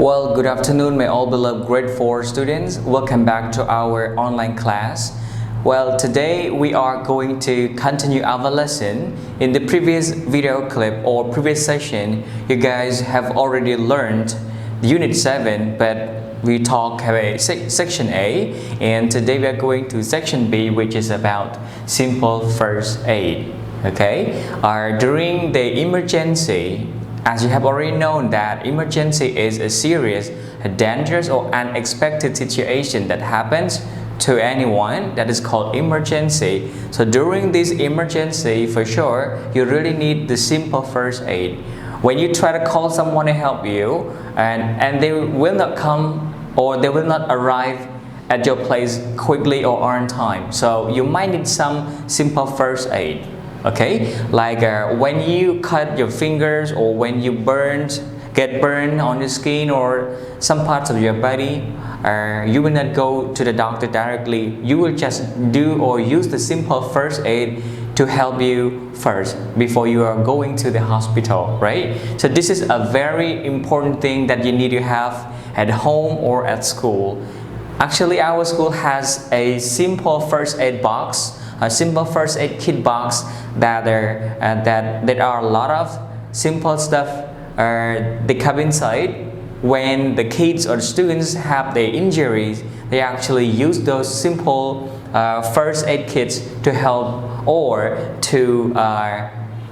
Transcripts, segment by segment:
Well, good afternoon, my all beloved grade 4 students. Welcome back to our online class. Well, today we are going to continue our lesson. In the previous video clip or previous session, you guys have already learned Unit 7, but we talk about Section A, and today we are going to Section B, which is about simple first aid. Okay, during the emergency, as you have already known that emergency is a serious, a dangerous or unexpected situation that happens to anyone, that is called emergency. So during this emergency, for sure, you really need the simple first aid. When you try to call someone to help you and they will not come or they will not arrive at your place quickly or on time, so you might need some simple first aid. Okay, like when you cut your fingers or when you get burned on your skin or some parts of your body, you will not go to the doctor directly. You will just do or use the simple first aid to help you first before you are going to the hospital, right? So this is a very important thing that you need to have at home or at school. Actually, our school has a simple first aid box, a simple first aid kit box that there are a lot of simple stuff they come inside. When the kids or students have their injuries, they actually use those simple first aid kits to help or to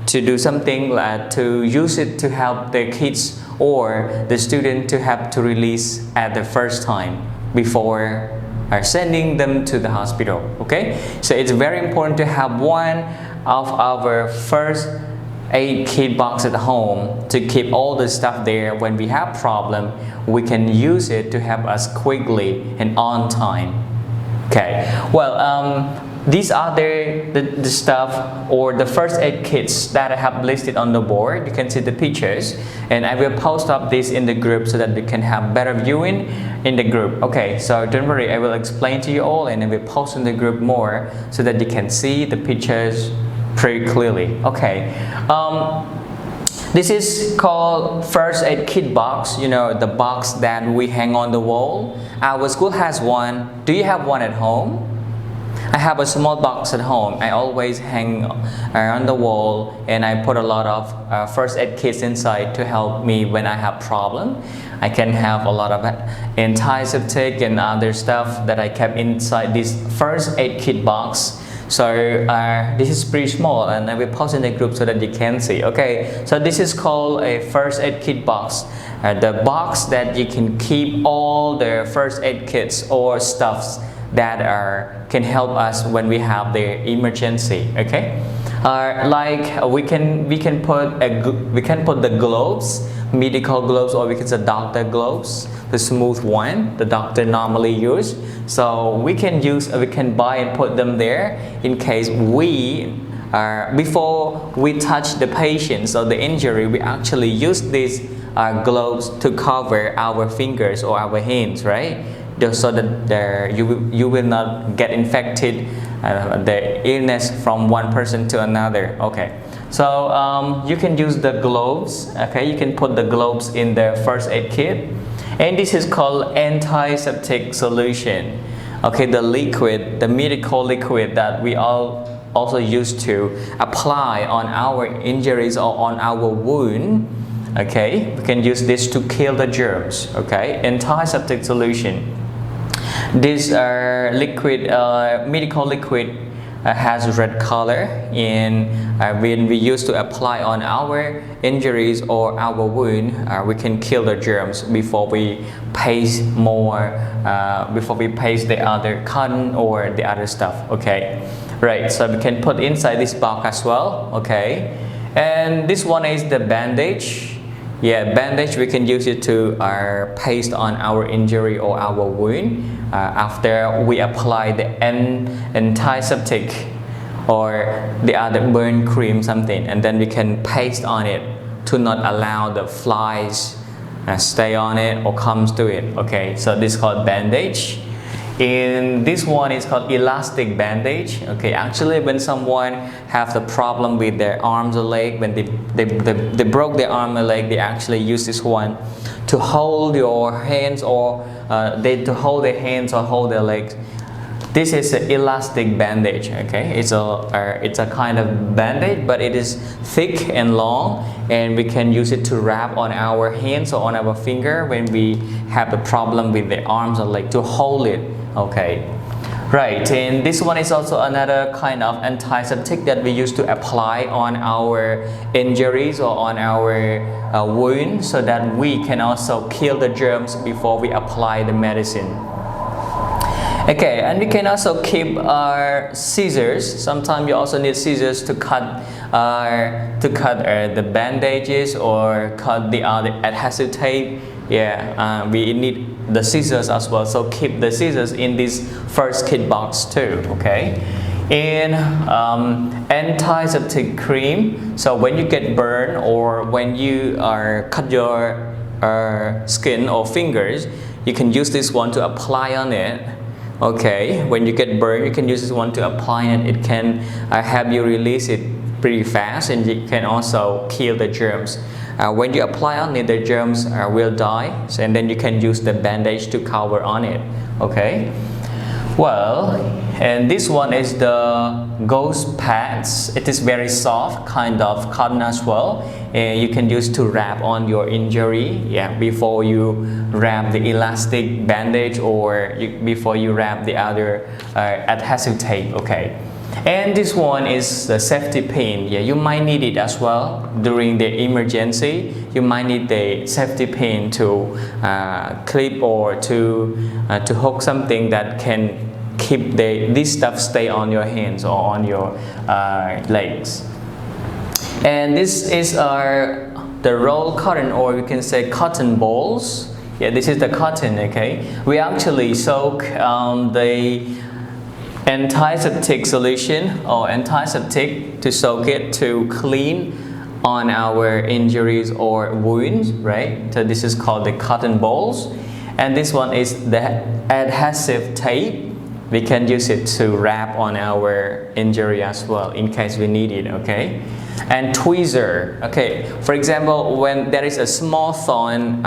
do something to use it to help the kids or the student to have to release at the first time before sending them to the hospital. Okay, so it's very important to have one of our first aid kit box at home to keep all the stuff there. When we have problem, we can use it to help us quickly and on time. Okay, well, these are the stuff or the first aid kits that I have listed on the board. You can see the pictures, and I will post up this in the group so that we can have better viewing in the group. Okay, so don't worry, I will explain to you all and I will post in the group more so that you can see the pictures pretty clearly. Okay, this is called first aid kit box, you know, the box that we hang on the wall. Our school has one. Do you have one at home? I have a small box at home. I always hang on the wall and I put a lot of first aid kits inside to help me when I have problem. I can have a lot of antiseptic and other stuff that I kept inside this first aid kit box. So this is pretty small and I will post in the group so that you can see. Okay, so this is called a first aid kit box. The box that you can keep all the first aid kits or stuffs that can help us when we have the emergency. Okay, like we can put the gloves, medical gloves, or we can say doctor gloves, the smooth one the doctor normally use. So we can buy and put them there in case before we touch the patient or the injury, we actually use these gloves to cover our fingers or our hands, right? Just so that you will not get infected the illness from one person to another. Okay, so you can use the gloves. Okay, you can put the gloves in the first aid kit, and this is called Antiseptic Solution. Okay, the liquid, the medical liquid that we all also use to apply on our injuries or on our wound. Okay, we can use this to kill the germs. Okay, Antiseptic Solution. This liquid, medical liquid, has red color, and when we use to apply on our injuries or our wound, we can kill the germs before we paste the other cotton or the other stuff. Okay, right, so we can put inside this box as well. Okay, and this one is the bandage. Yeah, bandage, we can use it to paste on our injury or our wound after we apply the antiseptic or the other burn cream something, and then we can paste on it to not allow the flies stay on it or comes to it. Okay, so this is called bandage. And this one is called elastic bandage. Okay, actually when someone have the problem with their arms or leg, when they broke their arm or leg, they actually use this one to hold your hands, or to hold their hands or hold their legs. This is an elastic bandage. Okay, it's a kind of bandage, but it is thick and long, and we can use it to wrap on our hands or on our finger when we have a problem with the arms or leg, to hold it. Okay, right. And this one is also another kind of antiseptic that we used to apply on our injuries or on our wounds, so that we can also kill the germs before we apply the medicine. Okay, and we can also keep our scissors. Sometimes you also need scissors to cut the bandages or cut the other adhesive tape. Yeah, we need the scissors as well. So keep the scissors in this first kit box too. Okay, and antiseptic cream. So when you get burned or when you cut your skin or fingers, you can use this one to apply on it. Okay, when you get burned, you can use this one to apply it. It can help you release it pretty fast, and it can also kill the germs. When you apply on it, the germs will die, and then you can use the bandage to cover on it. Okay, well, and this one is the ghost pads. It is very soft, kind of cotton as well, and you can use to wrap on your injury. Yeah, before you wrap the elastic bandage, or before you wrap the other adhesive tape. Okay, and this one is the safety pin. Yeah, you might need it as well during the emergency. You might need the safety pin to clip or to hook something that can keep this stuff stay on your hands or on your legs. And this is the roll cotton, or you can say cotton balls. Yeah, this is the cotton. Okay, we actually soak the antiseptic solution or antiseptic to soak it to clean on our injuries or wounds, right? So this is called the cotton balls, and this one is the adhesive tape. We can use it to wrap on our injury as well in case we need it. Okay, and tweezer. Okay, for example, when there is a small thorn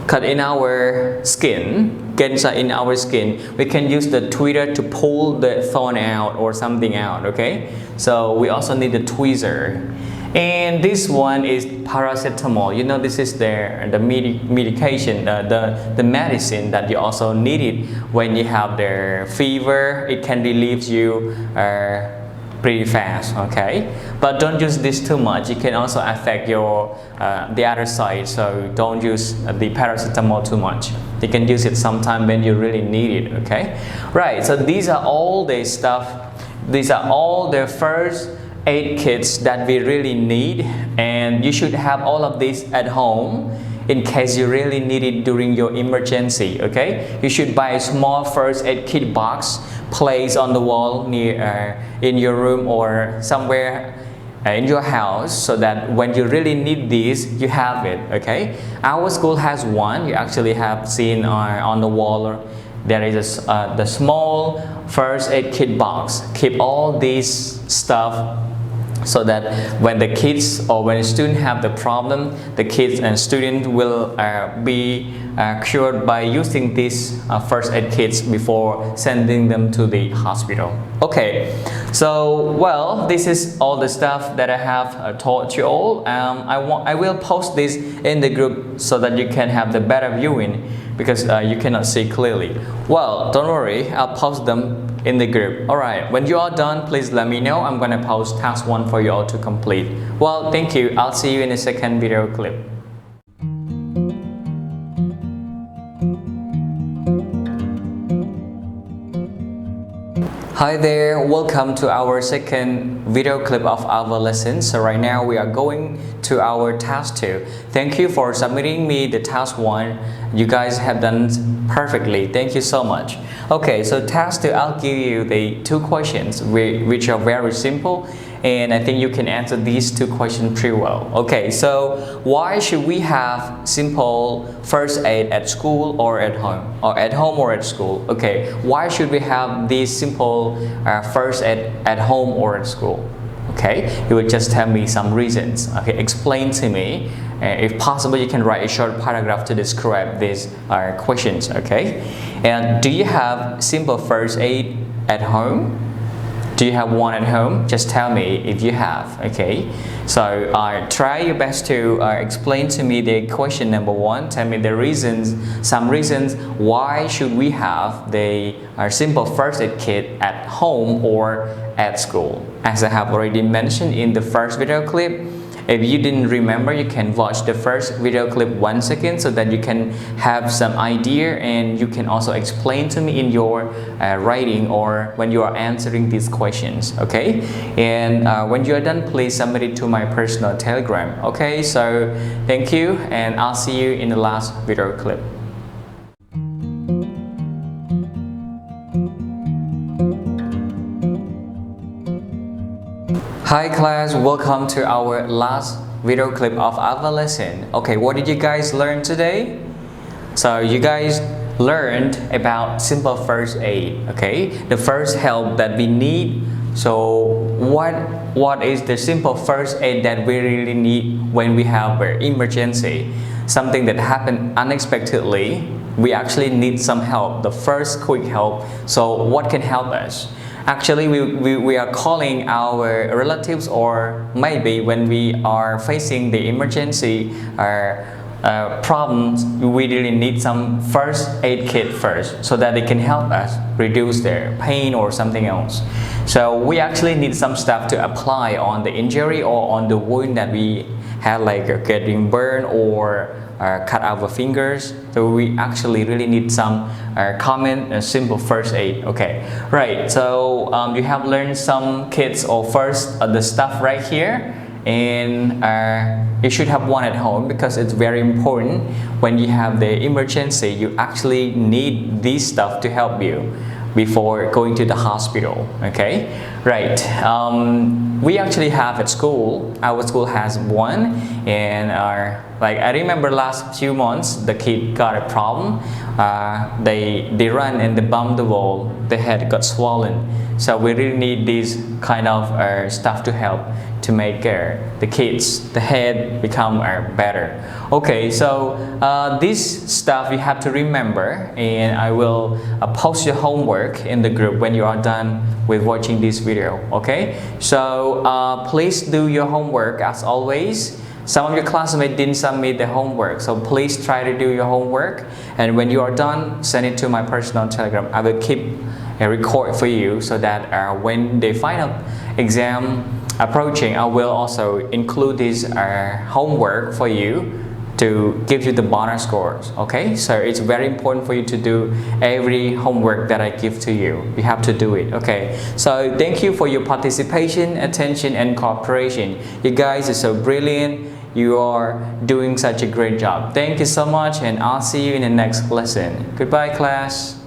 cut in our skin, get inside in our skin, we can use the tweezer to pull the thorn out or something out. Okay, so we also need the tweezer. And this one is paracetamol. You know, this is the medication, the medicine that you also need it when you have the fever. It can relieve you pretty fast. Okay, but don't use this too much. It can also affect your the other side. So don't use the paracetamol too much. You can use it sometime when you really need it. Okay, right. So these are all the stuff. These are all the first aid kits that we really need, and you should have all of these at home in case you really need it during your emergency. Okay, you should buy a small first aid kit box, place on the wall near in your room or somewhere in your house, so that when you really need this, you have it. Okay, our school has one. You actually have seen on the wall. There is the small first aid kit box. Keep all these stuff, so that when the kids or when a student have the problem, the kids and student will be cured by using these first aid kits before sending them to the hospital. Okay, so well, this is all the stuff that I have taught you all. I will post this in the group so that you can have the better viewing, because you cannot see clearly. Well, don't worry, I'll post them in the group. Alright, when you are done, please let me know. I'm gonna post task 1 for you all to complete. Well, thank you. I'll see you in the second video clip. Hi there, welcome to our second video clip of our lesson. So right now we are going to our task 2. Thank you for submitting me the task 1. You guys have done perfectly. Thank you so much. Okay, so task 2, I'll give you the 2 questions which are very simple, and I think you can answer these 2 questions pretty well. Okay, so why should we have simple first aid at school or at home? Or at home or at school? Okay, why should we have these simple first aid at home or at school? Okay, you will just tell me some reasons. Okay, explain to me. If possible, you can write a short paragraph to describe these questions. Okay, and do you have simple first aid at home? Do you have one at home? Just tell me if you have. Okay, so try your best to explain to me the question number 1. Tell me the reasons, some reasons why should we have the simple first aid kit at home or at school. As I have already mentioned in the first video clip, if you didn't remember, you can watch the first video clip once again so that you can have some idea, and you can also explain to me in your writing or when you are answering these questions. Okay, and when you are done, please submit it to my personal Telegram. Okay, so thank you, and I'll see you in the last video clip. Hi class, welcome to our last video clip of our lesson. Okay, what did you guys learn today? So you guys learned about simple first aid, okay? The first help that we need. So what is the simple first aid that we really need when we have an emergency? Something that happened unexpectedly. We actually need some help, the first quick help. So what can help us? Actually, we are calling our relatives, or maybe when we are facing the emergency problems, we really need some first aid kit first so that they can help us reduce their pain or something else. So we actually need some stuff to apply on the injury or on the wound that we had, like getting burned or cut our fingers. So we actually really need some common simple first aid. Okay, right, so you have learned some kits or first the stuff right here, and you should have one at home because it's very important. When you have the emergency, you actually need this stuff to help you before going to the hospital. Okay, right, we actually have at school, our school has one, and like I remember last few months the kid got a problem. They run and they bump the wall, the head got swollen. So we really need this kind of stuff to help to make the kids, the head become better. Okay, so this stuff you have to remember, and I will post your homework in the group when you are done with watching this video. Okay, so please do your homework as always. Some of your classmates didn't submit the homework, so please try to do your homework, and when you are done, send it to my personal Telegram. I will keep a record for you so that when the final exam approaching, I will also include this homework for you to give you the bonus scores. Okay, so it's very important for you to do every homework that I give to you. You have to do it. Okay, so thank you for your participation, attention, and cooperation. You guys are so brilliant. You are doing such a great job. Thank you so much, and I'll see you in the next lesson. Goodbye, class.